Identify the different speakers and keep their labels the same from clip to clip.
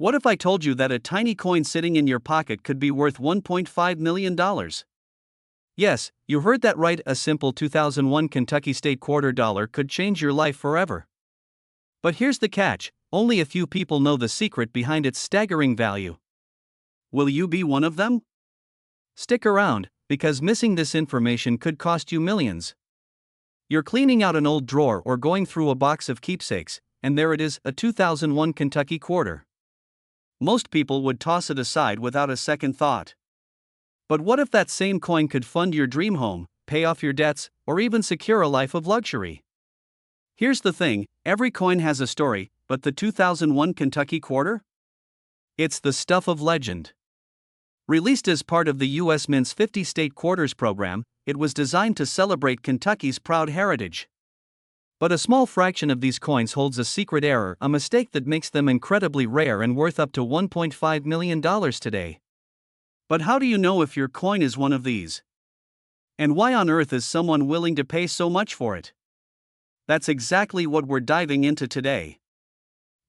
Speaker 1: What if I told you that a tiny coin sitting in your pocket could be worth $1.5 million? Yes, you heard that right, a simple 2001 Kentucky State quarter dollar could change your life forever. But here's the catch, only a few people know the secret behind its staggering value. Will you be one of them? Stick around, because missing this information could cost you millions. You're cleaning out an old drawer or going through a box of keepsakes, and there it is, a 2001 Kentucky quarter. Most people would toss it aside without a second thought. But what if that same coin could fund your dream home, pay off your debts, or even secure a life of luxury? Here's the thing, every coin has a story, but the 2001 Kentucky quarter? It's the stuff of legend. Released as part of the U.S. Mint's 50 State Quarters program, it was designed to celebrate Kentucky's proud heritage. But a small fraction of these coins holds a secret error, a mistake that makes them incredibly rare and worth up to $1.5 million today. But how do you know if your coin is one of these? And why on earth is someone willing to pay so much for it? That's exactly what we're diving into today.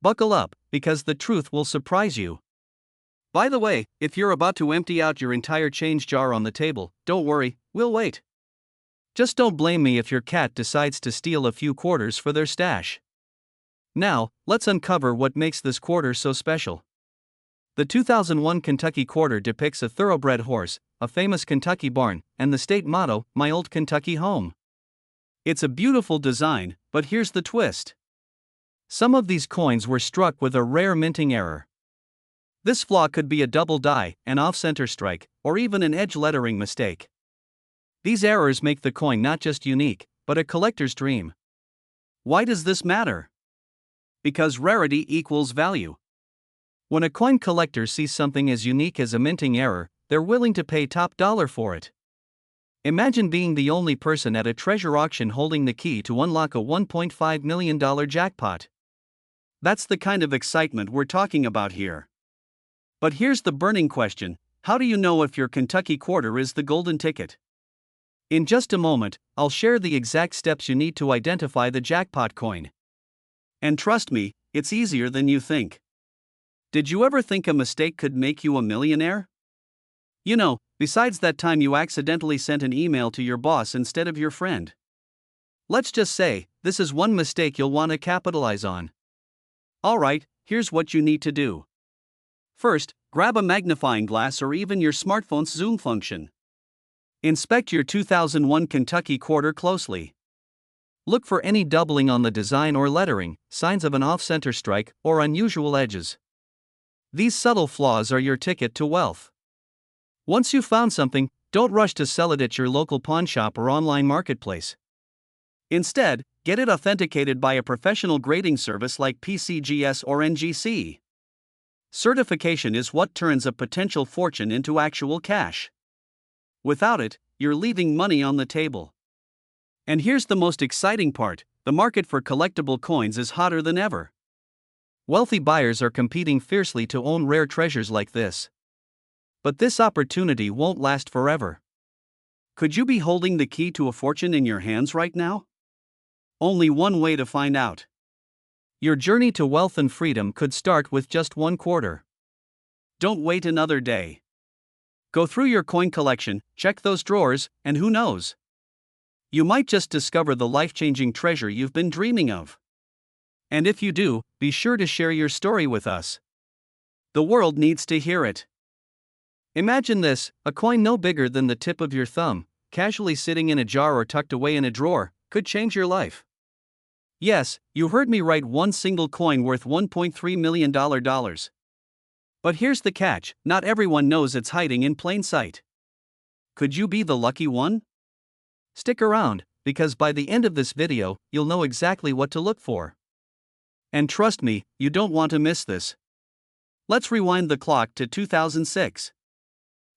Speaker 1: Buckle up, because the truth will surprise you. By the way, if you're about to empty out your entire change jar on the table, don't worry, we'll wait. Just don't blame me if your cat decides to steal a few quarters for their stash. Now, let's uncover what makes this quarter so special. The 2001 Kentucky quarter depicts a thoroughbred horse, a famous Kentucky barn, and the state motto, "My Old Kentucky Home." It's a beautiful design, but here's the twist. Some of these coins were struck with a rare minting error. This flaw could be a double die, an off-center strike, or even an edge lettering mistake. These errors make the coin not just unique, but a collector's dream. Why does this matter? Because rarity equals value. When a coin collector sees something as unique as a minting error, they're willing to pay top dollar for it. Imagine being the only person at a treasure auction holding the key to unlock a $1.5 million jackpot. That's the kind of excitement we're talking about here. But here's the burning question, how do you know if your Kentucky quarter is the golden ticket? In just a moment, I'll share the exact steps you need to identify the jackpot coin. And trust me, it's easier than you think. Did you ever think a mistake could make you a millionaire? You know, besides that time you accidentally sent an email to your boss instead of your friend. Let's just say, this is one mistake you'll want to capitalize on. Alright, here's what you need to do. First, grab a magnifying glass or even your smartphone's zoom function. Inspect your 2001 Kentucky quarter closely. Look for any doubling on the design or lettering, signs of an off-center strike, or unusual edges. These subtle flaws are your ticket to wealth. Once you've found something, don't rush to sell it at your local pawn shop or online marketplace. Instead, get it authenticated by a professional grading service like PCGS or NGC. Certification is what turns a potential fortune into actual cash. Without it, you're leaving money on the table. And here's the most exciting part, the market for collectible coins is hotter than ever. Wealthy buyers are competing fiercely to own rare treasures like this. But this opportunity won't last forever. Could you be holding the key to a fortune in your hands right now? Only one way to find out. Your journey to wealth and freedom could start with just one quarter. Don't wait another day. Go through your coin collection, check those drawers, and who knows? You might just discover the life-changing treasure you've been dreaming of. And if you do, be sure to share your story with us. The world needs to hear it. Imagine this, a coin no bigger than the tip of your thumb, casually sitting in a jar or tucked away in a drawer, could change your life. Yes, you heard me right, one single coin worth $1.3 million. But here's the catch, not everyone knows it's hiding in plain sight. Could you be the lucky one? Stick around, because by the end of this video, you'll know exactly what to look for. And trust me, you don't want to miss this. Let's rewind the clock to 2006.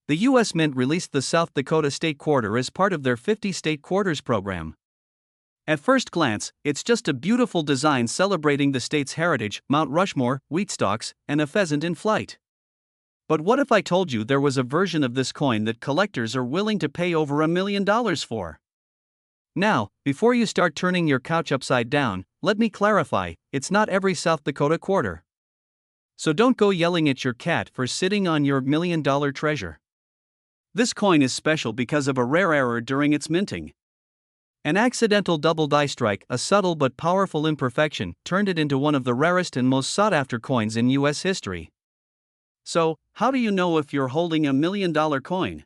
Speaker 1: The U.S. Mint released the South Dakota State Quarter as part of their 50 State Quarters program. At first glance, it's just a beautiful design celebrating the state's heritage, Mount Rushmore, wheat stalks, and a pheasant in flight. But what if I told you there was a version of this coin that collectors are willing to pay over $1 million for? Now, before you start turning your couch upside down, let me clarify, it's not every South Dakota quarter. So don't go yelling at your cat for sitting on your $1 million treasure. This coin is special because of a rare error during its minting. An accidental double die strike, a subtle but powerful imperfection, turned it into one of the rarest and most sought-after coins in US history. So, how do you know if you're holding a $1 million coin?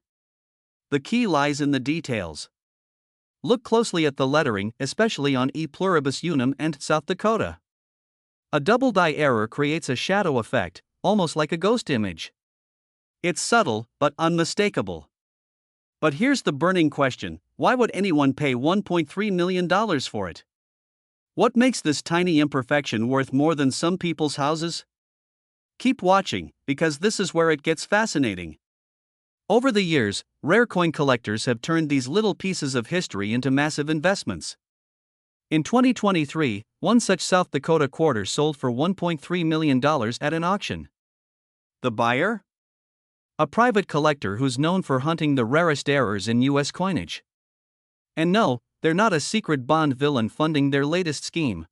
Speaker 1: The key lies in the details. Look closely at the lettering, especially on E pluribus unum and South Dakota. A double die error creates a shadow effect, almost like a ghost image. It's subtle, but unmistakable. But here's the burning question: why would anyone pay $1.3 million for it? What makes this tiny imperfection worth more than some people's houses? Keep watching, because this is where it gets fascinating. Over the years, rare coin collectors have turned these little pieces of history into massive investments. In 2023, one such South Dakota quarter sold for $1.3 million at an auction. The buyer? A private collector who's known for hunting the rarest errors in US coinage. And no, they're not a secret Bond villain funding their latest scheme.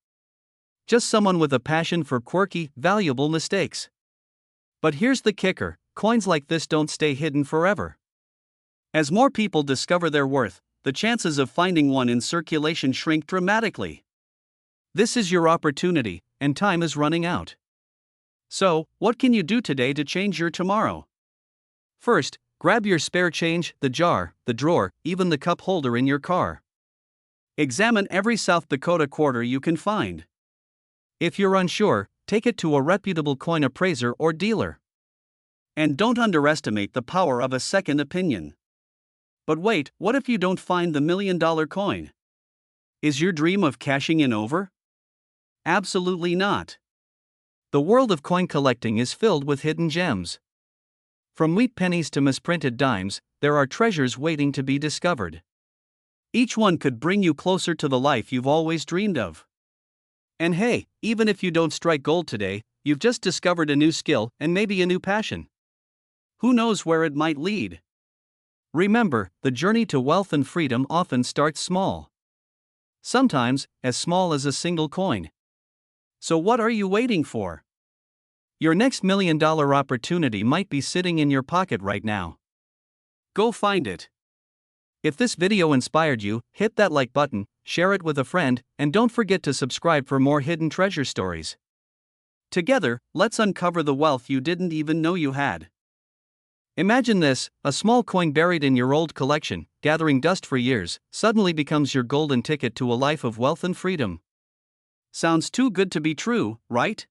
Speaker 1: Just someone with a passion for quirky, valuable mistakes. But here's the kicker: coins like this don't stay hidden forever. As more people discover their worth, the chances of finding one in circulation shrink dramatically. This is your opportunity, and time is running out. So, what can you do today to change your tomorrow? First, grab your spare change, the jar, the drawer, even the cup holder in your car. Examine every South Dakota quarter you can find. If you're unsure, take it to a reputable coin appraiser or dealer. And don't underestimate the power of a second opinion. But wait, what if you don't find the $1 million coin? Is your dream of cashing in over? Absolutely not. The world of coin collecting is filled with hidden gems. From wheat pennies to misprinted dimes, there are treasures waiting to be discovered. Each one could bring you closer to the life you've always dreamed of. And hey, even if you don't strike gold today, you've just discovered a new skill and maybe a new passion. Who knows where it might lead? Remember, the journey to wealth and freedom often starts small. Sometimes, as small as a single coin. So what are you waiting for? Your next $1 million opportunity might be sitting in your pocket right now. Go find it. If this video inspired you, hit that like button, share it with a friend, and don't forget to subscribe for more hidden treasure stories. Together, let's uncover the wealth you didn't even know you had. Imagine this: a small coin buried in your old collection, gathering dust for years, suddenly becomes your golden ticket to a life of wealth and freedom. Sounds too good to be true, right?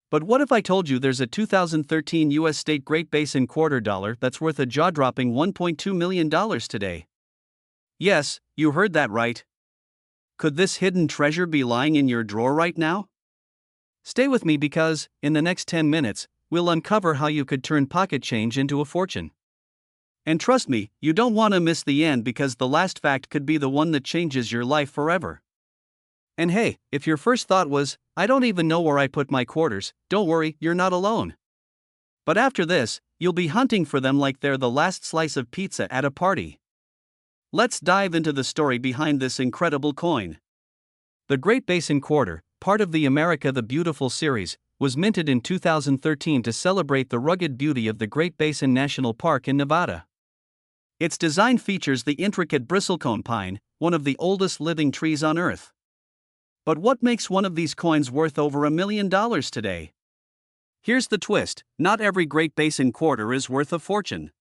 Speaker 1: But what if I told you there's a 2013 US state Great Basin quarter dollar that's worth a jaw-dropping $1.2 million today? Yes, you heard that right. Could this hidden treasure be lying in your drawer right now? Stay with me because, in the next 10 minutes, we'll uncover how you could turn pocket change into a fortune. And trust me, you don't want to miss the end, because the last fact could be the one that changes your life forever. And hey, if your first thought was, I don't even know where I put my quarters, don't worry, you're not alone. But after this, you'll be hunting for them like they're the last slice of pizza at a party. Let's dive into the story behind this incredible coin. The Great Basin Quarter, part of the America the Beautiful series, was minted in 2013 to celebrate the rugged beauty of the Great Basin National Park in Nevada. Its design features the intricate bristlecone pine, one of the oldest living trees on Earth. But what makes one of these coins worth over $1 million today? Here's the twist: not every Great Basin quarter is worth a fortune.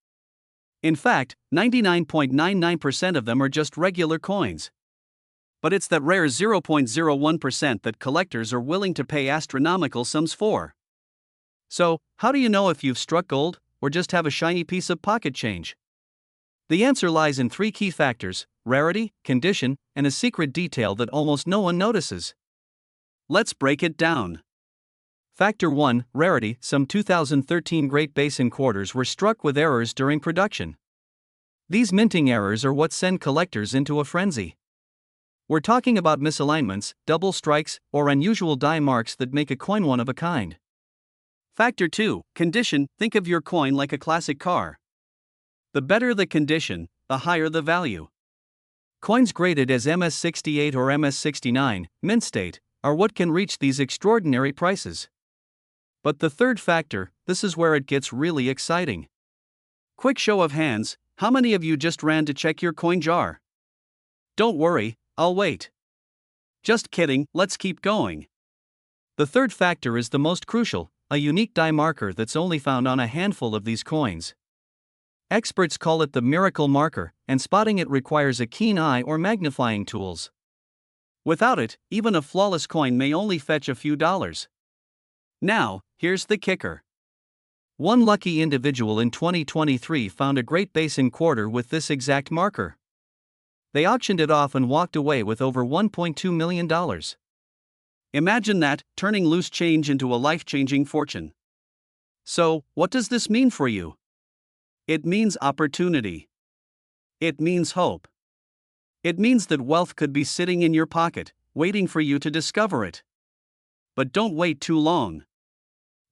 Speaker 1: In fact, 99.99% of them are just regular coins. But it's that rare 0.01% that collectors are willing to pay astronomical sums for. So, how do you know if you've struck gold, or just have a shiny piece of pocket change? The answer lies in 3 key factors: rarity, condition, and a secret detail that almost no one notices. Let's break it down. Factor 1: rarity. Some 2013 Great Basin quarters were struck with errors during production. These minting errors are what send collectors into a frenzy. We're talking about misalignments, double strikes, or unusual die marks that make a coin one of a kind. Factor 2: condition. Think of your coin like a classic car. The better the condition, the higher the value. Coins graded as MS68 or MS69, mint state, are what can reach these extraordinary prices. But the third factor, this is where it gets really exciting. Quick show of hands, how many of you just ran to check your coin jar? Don't worry, I'll wait. Just kidding, let's keep going. The third factor is the most crucial, a unique die marker that's only found on a handful of these coins. Experts call it the miracle marker, and spotting it requires a keen eye or magnifying tools. Without it, even a flawless coin may only fetch a few dollars. Now, here's the kicker. One lucky individual in 2023 found a Great Basin quarter with this exact marker. They auctioned it off and walked away with over $1.2 million. Imagine that, turning loose change into a life-changing fortune. So, what does this mean for you? It means opportunity. It means hope. It means that wealth could be sitting in your pocket, waiting for you to discover it. But don't wait too long.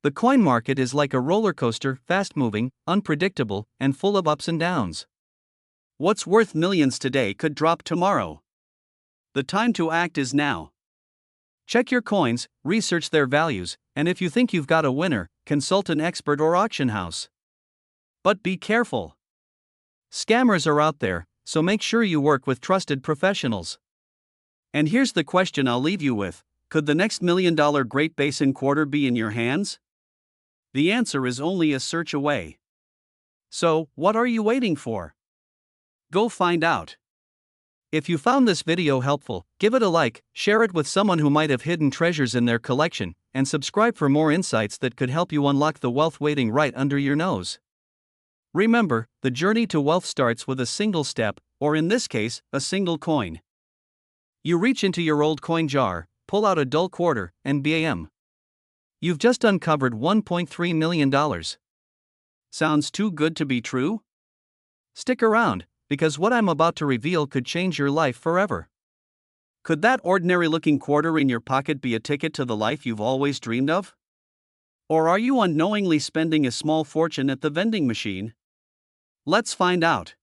Speaker 1: The coin market is like a roller coaster, fast-moving, unpredictable, and full of ups and downs. What's worth millions today could drop tomorrow. The time to act is now. Check your coins, research their values, and if you think you've got a winner, consult an expert or auction house. But be careful. Scammers are out there, so make sure you work with trusted professionals. And here's the question I'll leave you with: could the next $1 million Great Basin quarter be in your hands? The answer is only a search away. So, what are you waiting for? Go find out. If you found this video helpful, give it a like, share it with someone who might have hidden treasures in their collection, and subscribe for more insights that could help you unlock the wealth waiting right under your nose. Remember, the journey to wealth starts with a single step, or in this case, a single coin. You reach into your old coin jar, pull out a dull quarter, and bam! You've just uncovered $1.3 million. Sounds too good to be true? Stick around, because what I'm about to reveal could change your life forever. Could that ordinary-looking quarter in your pocket be a ticket to the life you've always dreamed of? Or are you unknowingly spending a small fortune at the vending machine? Let's find out.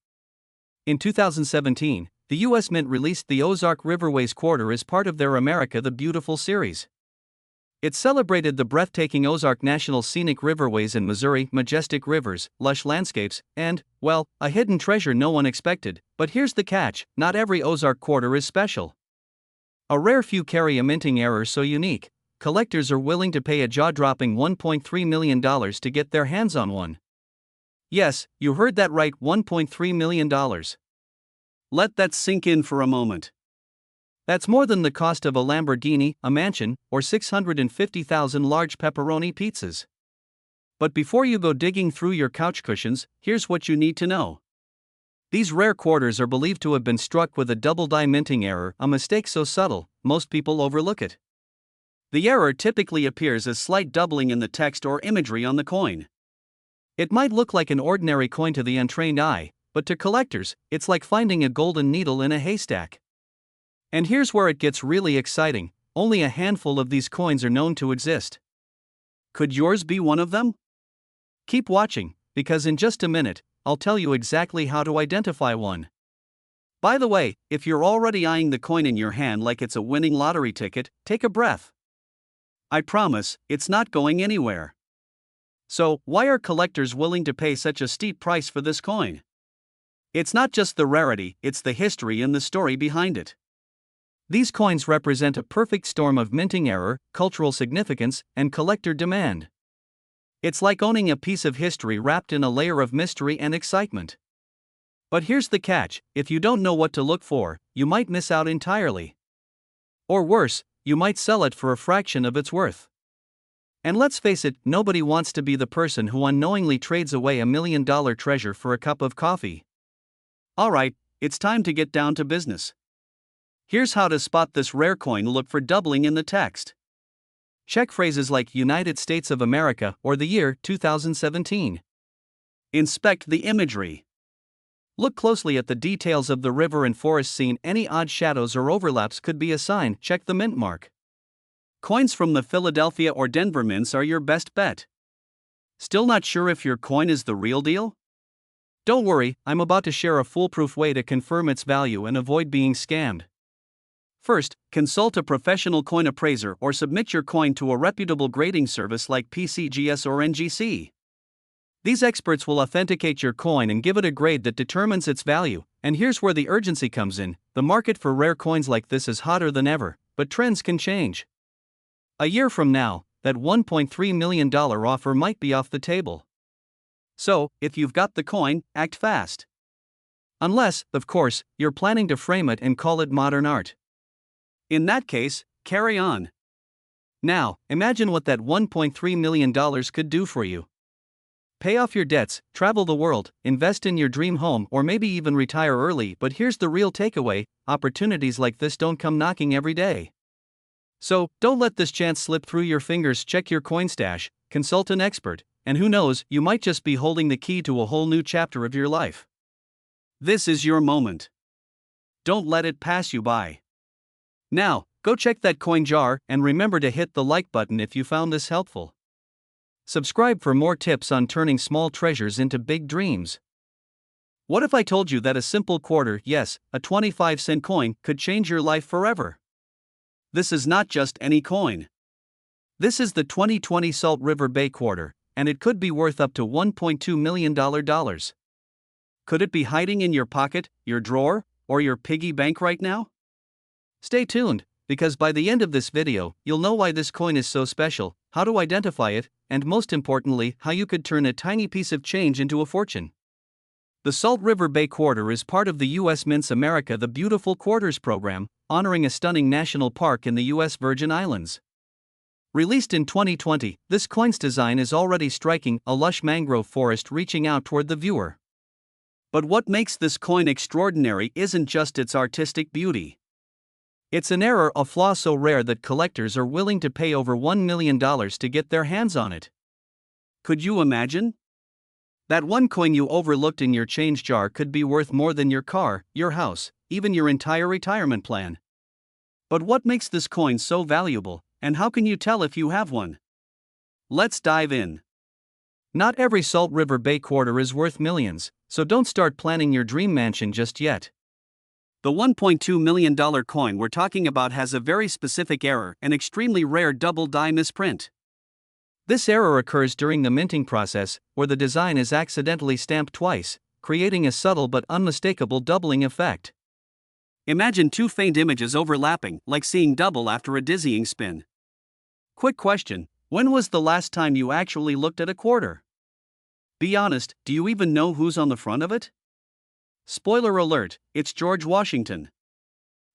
Speaker 1: In 2017, the U.S. Mint released the Ozark Riverways Quarter as part of their America the Beautiful series. It celebrated the breathtaking Ozark National Scenic Riverways in Missouri, majestic rivers, lush landscapes, and, well, a hidden treasure no one expected. But here's the catch: not every Ozark quarter is special. A rare few carry a minting error so unique, collectors are willing to pay a jaw-dropping $1.3 million to get their hands on one. Yes, you heard that right, $1.3 million. Let that sink in for a moment. That's more than the cost of a Lamborghini, a mansion, or 650,000 large pepperoni pizzas. But before you go digging through your couch cushions, here's what you need to know. These rare quarters are believed to have been struck with a double die minting error, a mistake so subtle, most people overlook it. The error typically appears as slight doubling in the text or imagery on the coin. It might look like an ordinary coin to the untrained eye, but to collectors, it's like finding a golden needle in a haystack. And here's where it gets really exciting: only a handful of these coins are known to exist. Could yours be one of them? Keep watching, because in just a minute, I'll tell you exactly how to identify one. By the way, if you're already eyeing the coin in your hand like it's a winning lottery ticket, take a breath. I promise, it's not going anywhere. So, why are collectors willing to pay such a steep price for this coin? It's not just the rarity, it's the history and the story behind it. These coins represent a perfect storm of minting error, cultural significance, and collector demand. It's like owning a piece of history wrapped in a layer of mystery and excitement. But here's the catch: if you don't know what to look for, you might miss out entirely. Or worse, you might sell it for a fraction of its worth. And let's face it, nobody wants to be the person who unknowingly trades away $1 million treasure for a cup of coffee. Alright, it's time to get down to business. Here's how to spot this rare coin. Look for doubling in the text. Check phrases like United States of America or the year 2017. Inspect the imagery. Look closely at the details of the river and forest scene. Any odd shadows or overlaps could be a sign. Check the mint mark. Coins from the Philadelphia or Denver mints are your best bet. Still not sure if your coin is the real deal? Don't worry, I'm about to share a foolproof way to confirm its value and avoid being scammed. First, consult a professional coin appraiser or submit your coin to a reputable grading service like PCGS or NGC. These experts will authenticate your coin and give it a grade that determines its value. And here's where the urgency comes in: the market for rare coins like this is hotter than ever, but trends can change. A year from now, that $1.3 million offer might be off the table. So, if you've got the coin, act fast. Unless, of course, you're planning to frame it and call it modern art. In that case, carry on. Now, imagine what that $1.3 million could do for you. Pay off your debts, travel the world, invest in your dream home, or maybe even retire early. But here's the real takeaway: opportunities like this don't come knocking every day. So, don't let this chance slip through your fingers. Check your coin stash, consult an expert, and who knows, you might just be holding the key to a whole new chapter of your life. This is your moment. Don't let it pass you by. Now, go check that coin jar, and remember to hit the like button if you found this helpful. Subscribe for more tips on turning small treasures into big dreams. What if I told you that a simple quarter, yes, a 25-cent coin, could change your life forever? This is not just any coin. This is the 2020 Salt River Bay quarter, and it could be worth up to $1.2 million. Could it be hiding in your pocket, your drawer, or your piggy bank right now? Stay tuned, because by the end of this video, you'll know why this coin is so special, how to identify it, and most importantly, how you could turn a tiny piece of change into a fortune. The Salt River Bay Quarter is part of the U.S. Mint's America the Beautiful Quarters program, honoring a stunning national park in the U.S. Virgin Islands. Released in 2020, this coin's design is already striking, a lush mangrove forest reaching out toward the viewer. But what makes this coin extraordinary isn't just its artistic beauty. It's an error, a flaw so rare that collectors are willing to pay over $1 million to get their hands on it. Could you imagine? That one coin you overlooked in your change jar could be worth more than your car, your house, even your entire retirement plan. But what makes this coin so valuable, and how can you tell if you have one? Let's dive in. Not every Salt River Bay quarter is worth millions, so don't start planning your dream mansion just yet. The $1.2 million coin we're talking about has a very specific error, an extremely rare double-die misprint. This error occurs during the minting process, where the design is accidentally stamped twice, creating a subtle but unmistakable doubling effect. Imagine two faint images overlapping, like seeing double after a dizzying spin. Quick question: when was the last time you actually looked at a quarter? Be honest, do you even know who's on the front of it? Spoiler alert, it's George Washington.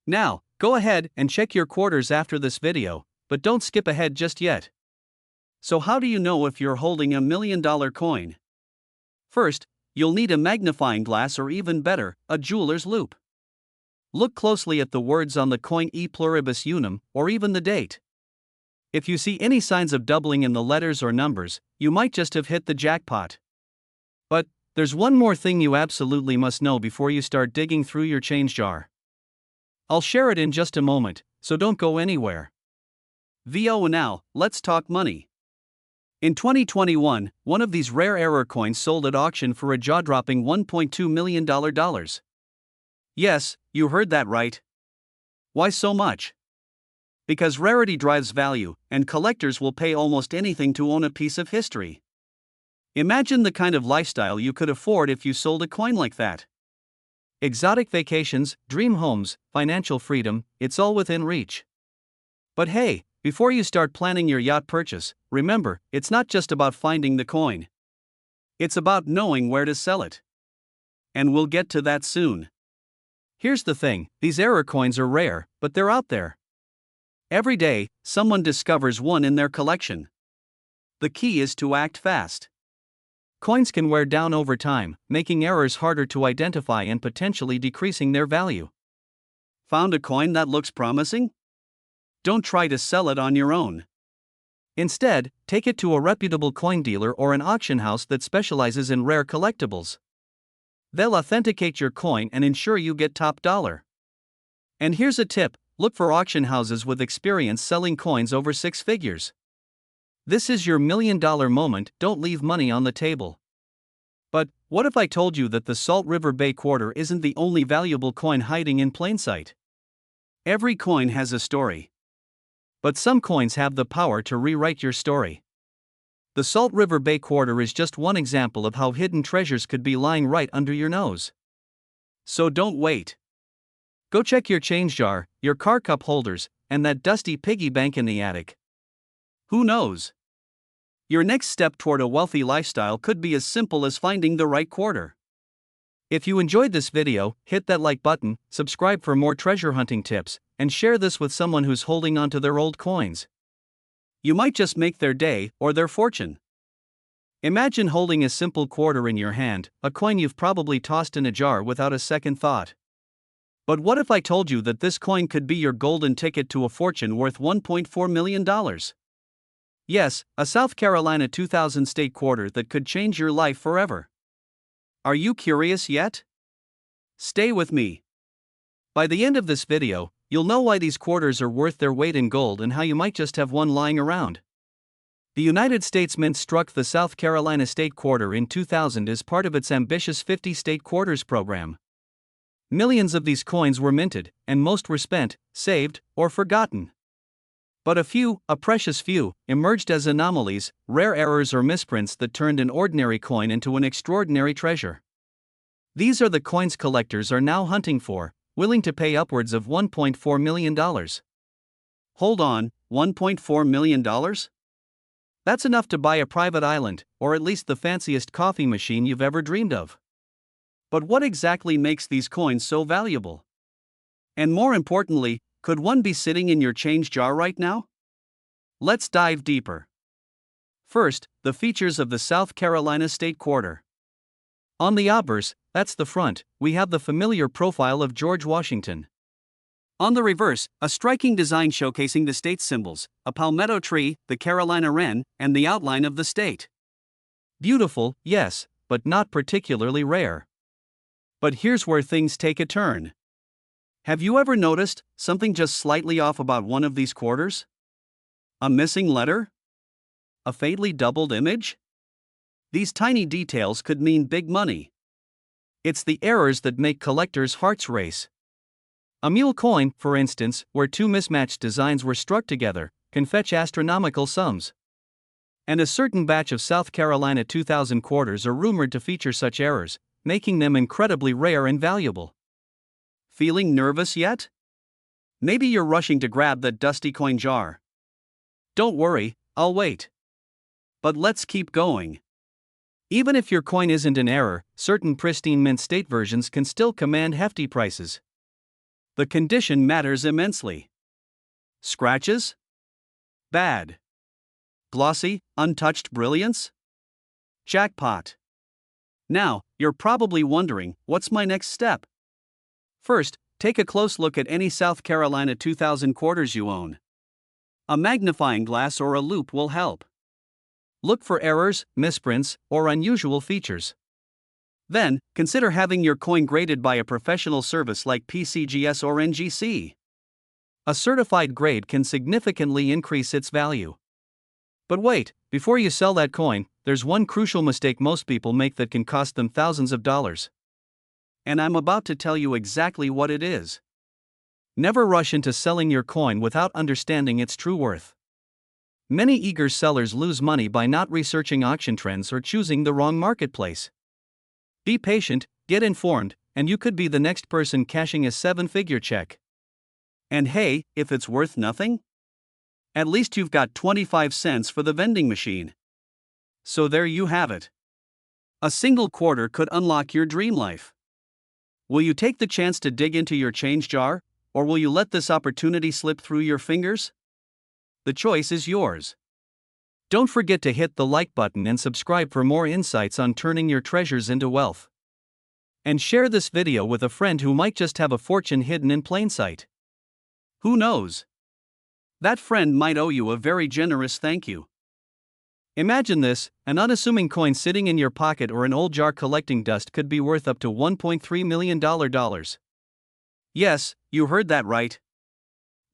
Speaker 1: Now, go ahead and check your quarters after this video, but don't skip ahead just yet. So how do you know if you're holding a $1 million coin? First, you'll need a magnifying glass, or even better, a jeweler's loupe. Look closely at the words on the coin, E pluribus unum, or even the date. If you see any signs of doubling in the letters or numbers, you might just have hit the jackpot. But there's one more thing you absolutely must know before you start digging through your change jar. I'll share it in just a moment, so don't go anywhere. Now, let's talk money. In 2021, one of these rare error coins sold at auction for a jaw-dropping $1.2 million. Yes, you heard that right. Why so much? Because rarity drives value, and collectors will pay almost anything to own a piece of history. Imagine the kind of lifestyle you could afford if you sold a coin like that. Exotic vacations, dream homes, financial freedom, it's all within reach. But hey, before you start planning your yacht purchase, remember, it's not just about finding the coin. It's about knowing where to sell it. And we'll get to that soon. Here's the thing: these error coins are rare, but they're out there. Every day, someone discovers one in their collection. The key is to act fast. Coins can wear down over time, making errors harder to identify and potentially decreasing their value. Found a coin that looks promising? Don't try to sell it on your own. Instead, take it to a reputable coin dealer or an auction house that specializes in rare collectibles. They'll authenticate your coin and ensure you get top dollar. And here's a tip: look for auction houses with experience selling coins over 6 figures. This is your $1 million moment, don't leave money on the table. But what if I told you that the Salt River Bay quarter isn't the only valuable coin hiding in plain sight? Every coin has a story. But some coins have the power to rewrite your story. The Salt River Bay quarter is just one example of how hidden treasures could be lying right under your nose. So don't wait. Go check your change jar, your car cup holders, and that dusty piggy bank in the attic. Who knows? Your next step toward a wealthy lifestyle could be as simple as finding the right quarter. If you enjoyed this video, hit that like button, subscribe for more treasure hunting tips, and share this with someone who's holding onto their old coins. You might just make their day or their fortune. Imagine holding a simple quarter in your hand, a coin you've probably tossed in a jar without a second thought. But what if I told you that this coin could be your golden ticket to a fortune worth $1.4 million? Yes, a South Carolina 2000 state quarter that could change your life forever. Are you curious yet? Stay with me. By the end of this video, you'll know why these quarters are worth their weight in gold and how you might just have one lying around. The United States Mint struck the South Carolina state quarter in 2000 as part of its ambitious 50 state quarters program. Millions of these coins were minted, and most were spent, saved, or forgotten. But a precious few, emerged as anomalies, rare errors or misprints that turned an ordinary coin into an extraordinary treasure. These are the coins collectors are now hunting for, willing to pay upwards of $1.4 million. Hold on, $1.4 million? That's enough to buy a private island, or at least the fanciest coffee machine you've ever dreamed of. But what exactly makes these coins so valuable? And more importantly, could one be sitting in your change jar right now? Let's dive deeper. First, the features of the South Carolina state quarter. On the obverse, that's the front, we have the familiar profile of George Washington. On the reverse, a striking design showcasing the state's symbols, a palmetto tree, the Carolina wren, and the outline of the state. Beautiful, yes, but not particularly rare. But here's where things take a turn. Have you ever noticed something just slightly off about one of these quarters? A missing letter? A faintly doubled image? These tiny details could mean big money. It's the errors that make collectors' hearts race. A mule coin, for instance, where two mismatched designs were struck together, can fetch astronomical sums. And a certain batch of South Carolina 2000 quarters are rumored to feature such errors, making them incredibly rare and valuable. Feeling nervous yet? Maybe you're rushing to grab that dusty coin jar. Don't worry, I'll wait. But let's keep going. Even if your coin isn't in error, certain pristine mint state versions can still command hefty prices. The condition matters immensely. Scratches? Bad. Glossy, untouched brilliance? Jackpot. Now, you're probably wondering, what's my next step? First, take a close look at any South Carolina 2000 quarters you own. A magnifying glass or a loupe will help. Look for errors, misprints, or unusual features. Then, consider having your coin graded by a professional service like PCGS or NGC. A certified grade can significantly increase its value. But wait, before you sell that coin, there's one crucial mistake most people make that can cost them thousands of dollars. And I'm about to tell you exactly what it is. Never rush into selling your coin without understanding its true worth. Many eager sellers lose money by not researching auction trends or choosing the wrong marketplace. Be patient, get informed, and you could be the next person cashing a 7-figure check. And hey, if it's worth nothing? At least you've got 25 cents for the vending machine. So there you have it. A single quarter could unlock your dream life. Will you take the chance to dig into your change jar, or will you let this opportunity slip through your fingers? The choice is yours. Don't forget to hit the like button and subscribe for more insights on turning your treasures into wealth. And share this video with a friend who might just have a fortune hidden in plain sight. Who knows? That friend might owe you a very generous thank you. Imagine this, an unassuming coin sitting in your pocket or an old jar collecting dust could be worth up to $1.3 million. Yes, you heard that right.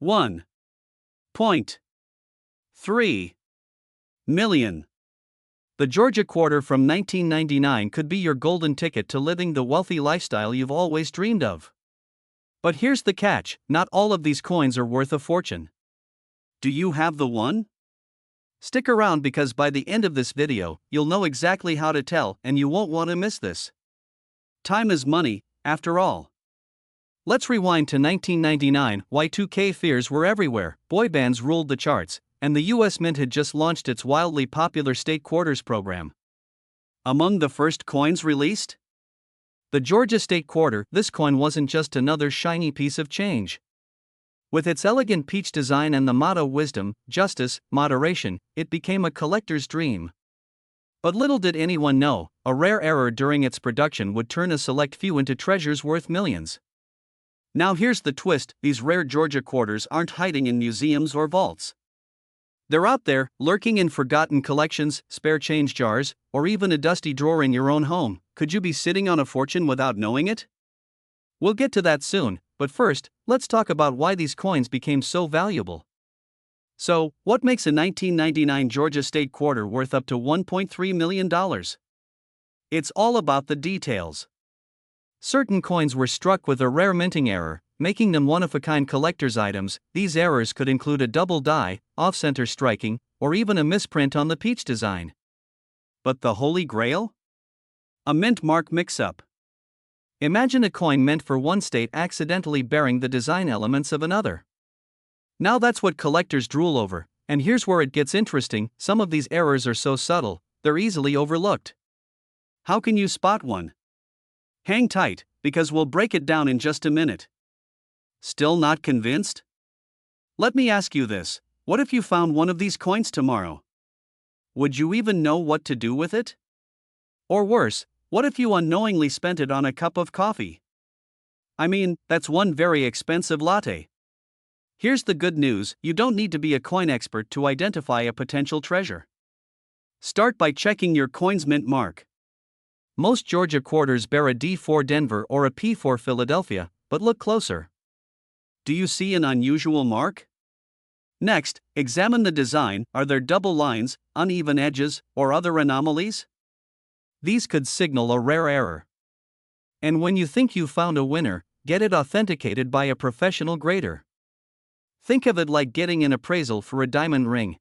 Speaker 1: 1.3 million. The Georgia quarter from 1999 could be your golden ticket to living the wealthy lifestyle you've always dreamed of. But here's the catch, not all of these coins are worth a fortune. Do you have the one? Stick around because by the end of this video, you'll know exactly how to tell and you won't want to miss this. Time is money, after all. Let's rewind to 1999. Y2K fears were everywhere, boy bands ruled the charts, and the US Mint had just launched its wildly popular state quarters program. Among the first coins released? The Georgia State Quarter. This coin wasn't just another shiny piece of change. With its elegant peach design and the motto wisdom, justice, moderation, it became a collector's dream. But little did anyone know, a rare error during its production would turn a select few into treasures worth millions. Now here's the twist, these rare Georgia quarters aren't hiding in museums or vaults. They're out there, lurking in forgotten collections, spare change jars, or even a dusty drawer in your own home. Could you be sitting on a fortune without knowing it? We'll get to that soon, but first, let's talk about why these coins became so valuable. So, what makes a 1999 Georgia State Quarter worth up to $1.3 million? It's all about the details. Certain coins were struck with a rare minting error, making them one-of-a-kind collector's items. These errors could include a double die, off-center striking, or even a misprint on the peach design. But the Holy Grail? A mint mark mix-up. Imagine a coin meant for one state accidentally bearing the design elements of another. Now that's what collectors drool over, and here's where it gets interesting. Some of these errors are so subtle, they're easily overlooked. How can you spot one? Hang tight, because we'll break it down in just a minute. Still not convinced? Let me ask you this, what if you found one of these coins tomorrow? Would you even know what to do with it? Or worse, what if you unknowingly spent it on a cup of coffee? I mean, that's one very expensive latte. Here's the good news, you don't need to be a coin expert to identify a potential treasure. Start by checking your coin's mint mark. Most Georgia quarters bear a D4 Denver or a P4 Philadelphia, but look closer. Do you see an unusual mark? Next, examine the design. Are there double lines, uneven edges, or other anomalies? These could signal a rare error. And when you think you've found a winner, get it authenticated by a professional grader. Think of it like getting an appraisal for a diamond ring.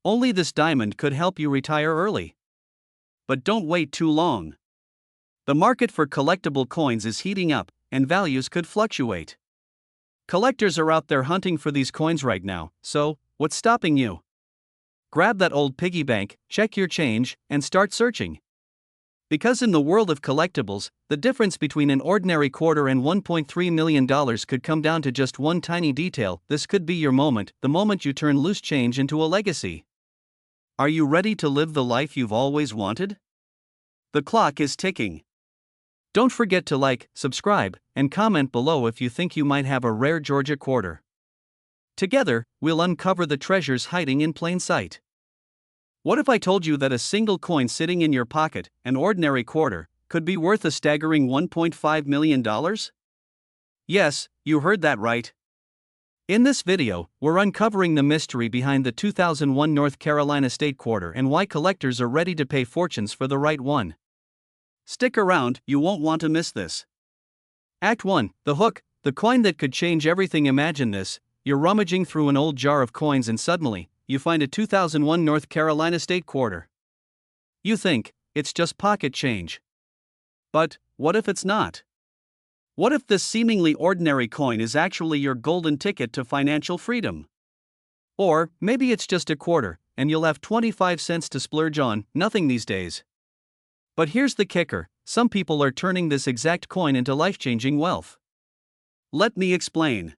Speaker 1: Only this diamond could help you retire early. But don't wait too long. The market for collectible coins is heating up, and values could fluctuate. Collectors are out there hunting for these coins right now, so, what's stopping you? Grab that old piggy bank, check your change, and start searching. Because in the world of collectibles, the difference between an ordinary quarter and $1.3 million could come down to just one tiny detail. This could be your moment, the moment you turn loose change into a legacy. Are you ready to live the life you've always wanted? The clock is ticking. Don't forget to like, subscribe, and comment below if you think you might have a rare Georgia quarter. Together, we'll uncover the treasures hiding in plain sight. What if I told you that a single coin sitting in your pocket, an ordinary quarter, could be worth a staggering $1.5 million? Yes, you heard that right. In this video, we're uncovering the mystery behind the 2001 North Carolina State Quarter and why collectors are ready to pay fortunes for the right one. Stick around, you won't want to miss this. Act 1, the hook, the coin that could change everything. Imagine this, you're rummaging through an old jar of coins and suddenly, you find a 2001 North Carolina State Quarter. You think, it's just pocket change. But, what if it's not? What if this seemingly ordinary coin is actually your golden ticket to financial freedom? Or, maybe it's just a quarter, and you'll have 25 cents to splurge on, nothing these days. But here's the kicker, some people are turning this exact coin into life-changing wealth. Let me explain.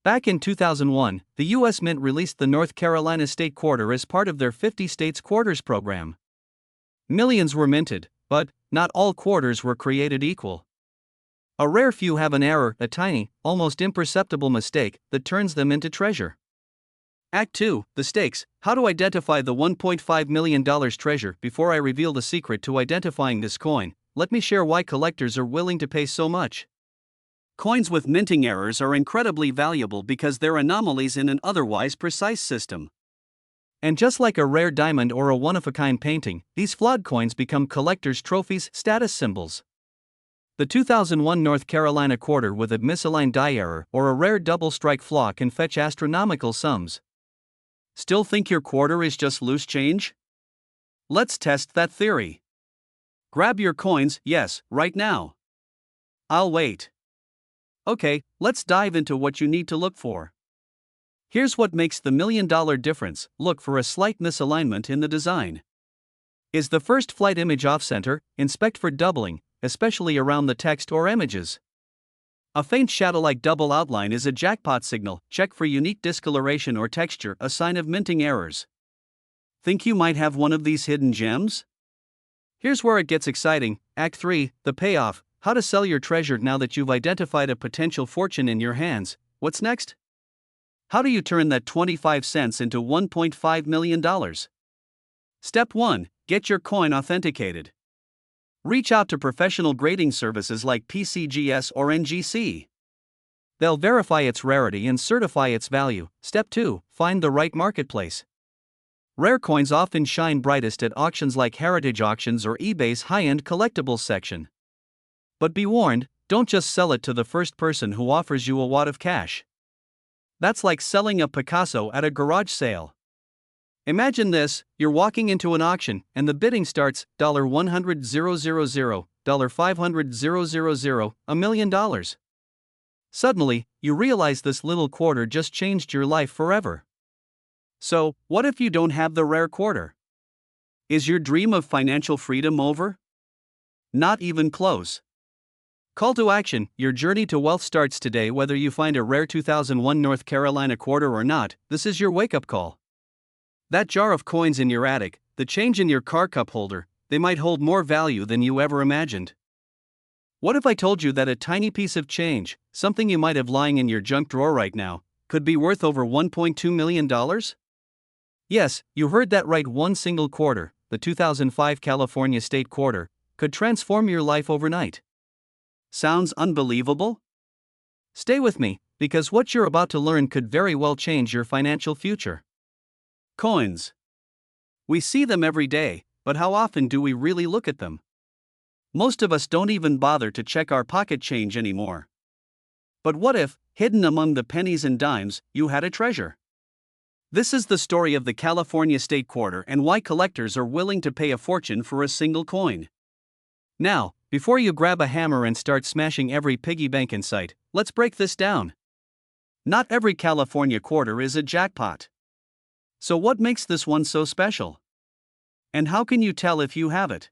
Speaker 1: Back in 2001, the US Mint released the North Carolina State Quarter as part of their 50 States Quarters program. Millions were minted, but not all quarters were created equal. A rare few have an error, a tiny, almost imperceptible mistake that turns them into treasure. Act 2, the stakes, how to identify the $1.5 million treasure. Before I reveal the secret to identifying this coin, let me share why collectors are willing to pay so much. Coins with minting errors are incredibly valuable because they're anomalies in an otherwise precise system. And just like a rare diamond or a one-of-a-kind painting, these flawed coins become collectors' trophies, status symbols. The 2001 North Carolina quarter with a misaligned die error or a rare double strike flaw can fetch astronomical sums. Still think your quarter is just loose change? Let's test that theory. Grab your coins, yes, right now. I'll wait. Okay, let's dive into what you need to look for. Here's what makes the $1 million difference: look for a slight misalignment in the design. Is the first flight image off-center? Inspect for doubling, especially around the text or images. A faint shadow-like double outline is a jackpot signal. Check for unique discoloration or texture, a sign of minting errors. Think you might have one of these hidden gems? Here's where it gets exciting. Act 3, the payoff. How to sell your treasure. Now that you've identified a potential fortune in your hands, what's next? How do you turn that 25 cents into $1.5 million? Step 1. Get your coin authenticated. Reach out to professional grading services like PCGS or NGC. They'll verify its rarity and certify its value. Step 2. Find the right marketplace. Rare coins often shine brightest at auctions like Heritage Auctions or eBay's high-end collectibles section. But be warned, don't just sell it to the first person who offers you a wad of cash. That's like selling a Picasso at a garage sale. Imagine this: you're walking into an auction, and the bidding starts $100,000, $500,000, $1 million. Suddenly, you realize this little quarter just changed your life forever. So, what if you don't have the rare quarter? Is your dream of financial freedom over? Not even close. Call to action: your journey to wealth starts today. Whether you find a rare 2001 North Carolina quarter or not, this is your wake-up call. That jar of coins in your attic, the change in your car cup holder, they might hold more value than you ever imagined. What if I told you that a tiny piece of change, something you might have lying in your junk drawer right now, could be worth over $1.2 million? Yes, you heard that right. One single quarter, the 2005 California state quarter, could transform your life overnight. Sounds unbelievable? Stay with me, because what you're about to learn could very well change your financial future. Coins. We see them every day, but how often do we really look at them? Most of us don't even bother to check our pocket change anymore. But what if, hidden among the pennies and dimes, you had a treasure? This is the story of the California state quarter and why collectors are willing to pay a fortune for a single coin. Now, before you grab a hammer and start smashing every piggy bank in sight, let's break this down. Not every California quarter is a jackpot. So what makes this one so special? And how can you tell if you have it?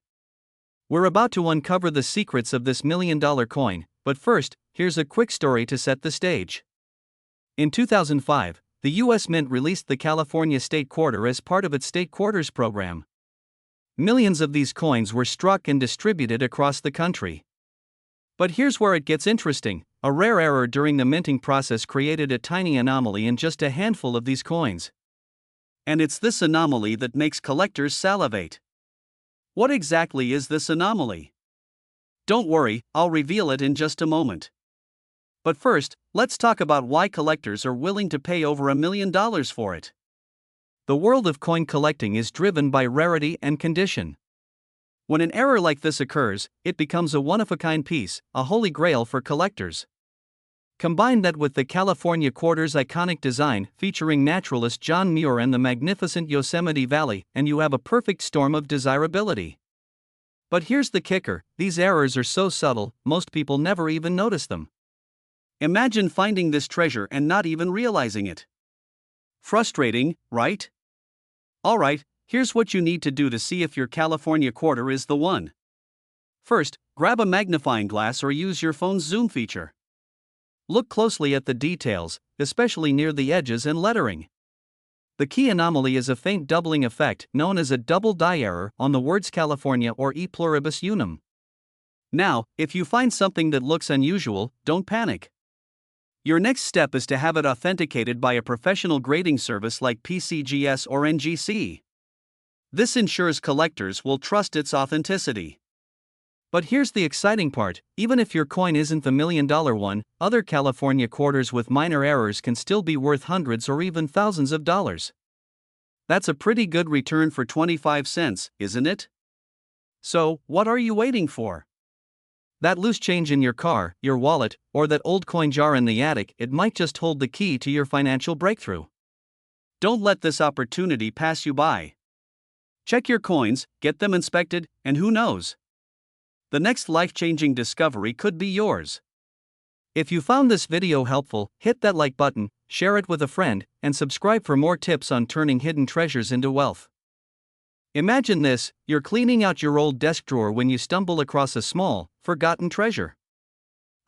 Speaker 1: We're about to uncover the secrets of this $1 million coin, but first, here's a quick story to set the stage. In 2005, the U.S. Mint released the California state quarter as part of its state quarters program. Millions of these coins were struck and distributed across the country. But here's where it gets interesting: a rare error during the minting process created a tiny anomaly in just a handful of these coins. And it's this anomaly that makes collectors salivate. What exactly is this anomaly? Don't worry, I'll reveal it in just a moment. But first, let's talk about why collectors are willing to pay over $1 million for it. The world of coin collecting is driven by rarity and condition. When an error like this occurs, it becomes a one-of-a-kind piece, a holy grail for collectors. Combine that with the California quarter's iconic design, featuring naturalist John Muir and the magnificent Yosemite Valley, and you have a perfect storm of desirability. But here's the kicker: these errors are so subtle, most people never even notice them. Imagine finding this treasure and not even realizing it. Frustrating, right? Alright, here's what you need to do to see if your California quarter is the one. First, grab a magnifying glass or use your phone's zoom feature. Look closely at the details, especially near the edges and lettering. The key anomaly is a faint doubling effect known as a double die error on the words California or E pluribus unum. Now, if you find something that looks unusual, don't panic. Your next step is to have it authenticated by a professional grading service like PCGS or NGC. This ensures collectors will trust its authenticity. But here's the exciting part: even if your coin isn't the $1 million one, other California quarters with minor errors can still be worth hundreds or even thousands of dollars. That's a pretty good return for 25 cents, isn't it? So, what are you waiting for? That loose change in your car, your wallet, or that old coin jar in the attic, it might just hold the key to your financial breakthrough. Don't let this opportunity pass you by. Check your coins, get them inspected, and who knows? The next life-changing discovery could be yours. If you found this video helpful, hit that like button, share it with a friend, and subscribe for more tips on turning hidden treasures into wealth. Imagine this: you're cleaning out your old desk drawer when you stumble across a small, forgotten treasure.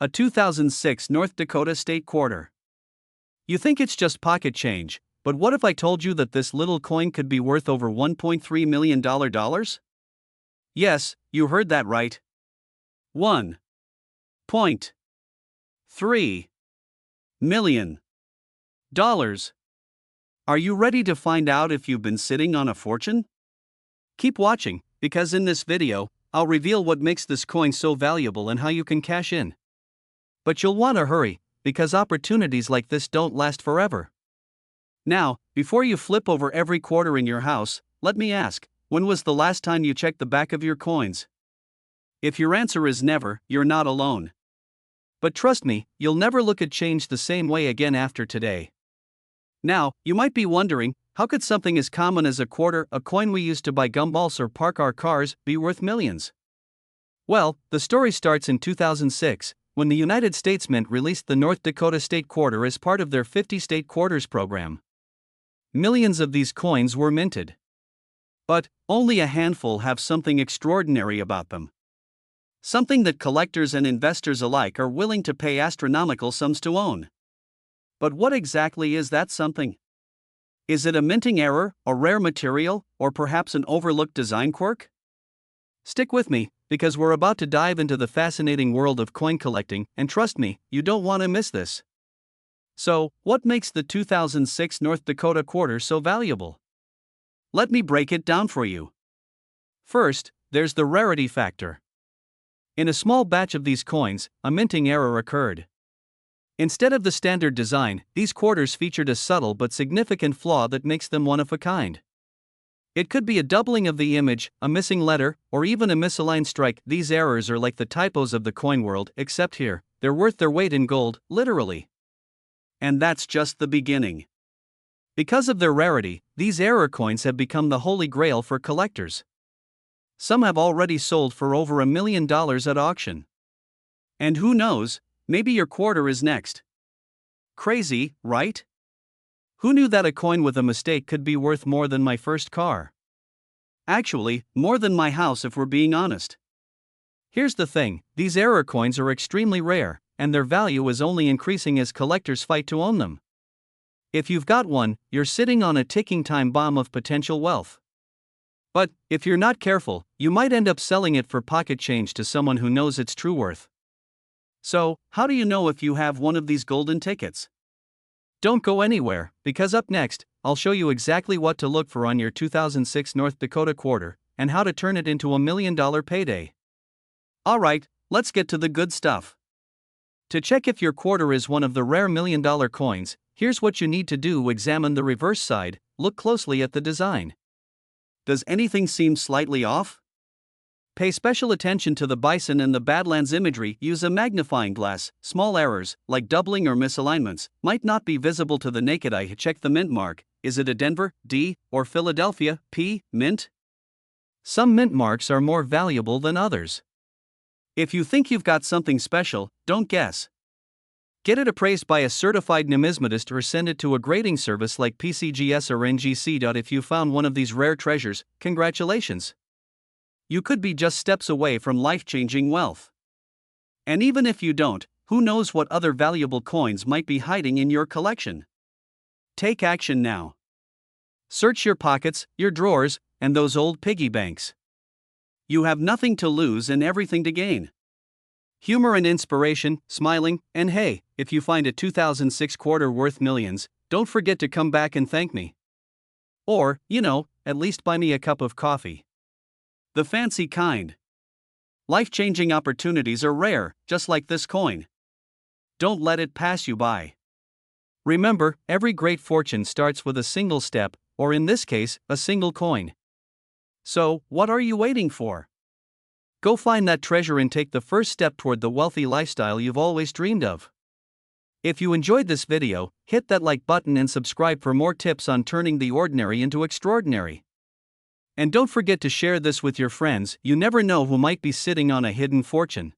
Speaker 1: A 2006 North Dakota State quarter. You think it's just pocket change, but what if I told you that this little coin could be worth over $1.3 million? Yes, you heard that right. $1.3 million. Are you ready to find out if you've been sitting on a fortune? Keep watching, because in this video, I'll reveal what makes this coin so valuable and how you can cash in. But you'll want to hurry, because opportunities like this don't last forever. Now, before you flip over every quarter in your house, let me ask, when was the last time you checked the back of your coins? If your answer is never, you're not alone. But trust me, you'll never look at change the same way again after today. Now, you might be wondering, how could something as common as a quarter, a coin we used to buy gumballs or park our cars, be worth millions? Well, the story starts in 2006, when the United States Mint released the North Dakota State Quarter as part of their 50 State Quarters program. Millions of these coins were minted. But only a handful have something extraordinary about them. Something that collectors and investors alike are willing to pay astronomical sums to own. But what exactly is that something? Is it a minting error, a rare material, or perhaps an overlooked design quirk? Stick with me, because we're about to dive into the fascinating world of coin collecting, and trust me, you don't want to miss this. So, what makes the 2006 North Dakota quarter so valuable? Let me break it down for you. First, there's the rarity factor. In a small batch of these coins, a minting error occurred. Instead of the standard design, these quarters featured a subtle but significant flaw that makes them one of a kind. It could be a doubling of the image, a missing letter, or even a misaligned strike. These errors are like the typos of the coin world, except here, they're worth their weight in gold, literally. And that's just the beginning. Because of their rarity, these error coins have become the holy grail for collectors. Some have already sold for over $1 million at auction. And who knows, maybe your quarter is next. Crazy, right? Who knew that a coin with a mistake could be worth more than my first car? Actually, more than my house if we're being honest. Here's the thing, these error coins are extremely rare, and their value is only increasing as collectors fight to own them. If you've got one, you're sitting on a ticking time bomb of potential wealth. But if you're not careful, you might end up selling it for pocket change to someone who knows its true worth. So, how do you know if you have one of these golden tickets? Don't go anywhere, because up next, I'll show you exactly what to look for on your 2006 North Dakota quarter, and how to turn it into $1 million payday. Alright, let's get to the good stuff. To check if your quarter is one of the rare $1 million coins, here's what you need to do: examine the reverse side, look closely at the design. Does anything seem slightly off? Pay special attention to the bison and the Badlands imagery. Use a magnifying glass. Small errors, like doubling or misalignments, might not be visible to the naked eye. Check the mint mark. Is it a Denver, D, or Philadelphia, P, mint? Some mint marks are more valuable than others. If you think you've got something special, don't guess. Get it appraised by a certified numismatist or send it to a grading service like PCGS or NGC. If you found one of these rare treasures, congratulations. You could be just steps away from life-changing wealth. And even if you don't, who knows what other valuable coins might be hiding in your collection? Take action now. Search your pockets, your drawers, and those old piggy banks. You have nothing to lose and everything to gain. Humor and inspiration, smiling, and hey, if you find a 2006 quarter worth millions, don't forget to come back and thank me. Or, at least buy me a cup of coffee. The fancy kind. Life-changing opportunities are rare, just like this coin. Don't let it pass you by. Remember, every great fortune starts with a single step, or in this case, a single coin. So, what are you waiting for? Go find that treasure and take the first step toward the wealthy lifestyle you've always dreamed of. If you enjoyed this video, hit that like button and subscribe for more tips on turning the ordinary into extraordinary. And don't forget to share this with your friends. You never know who might be sitting on a hidden fortune.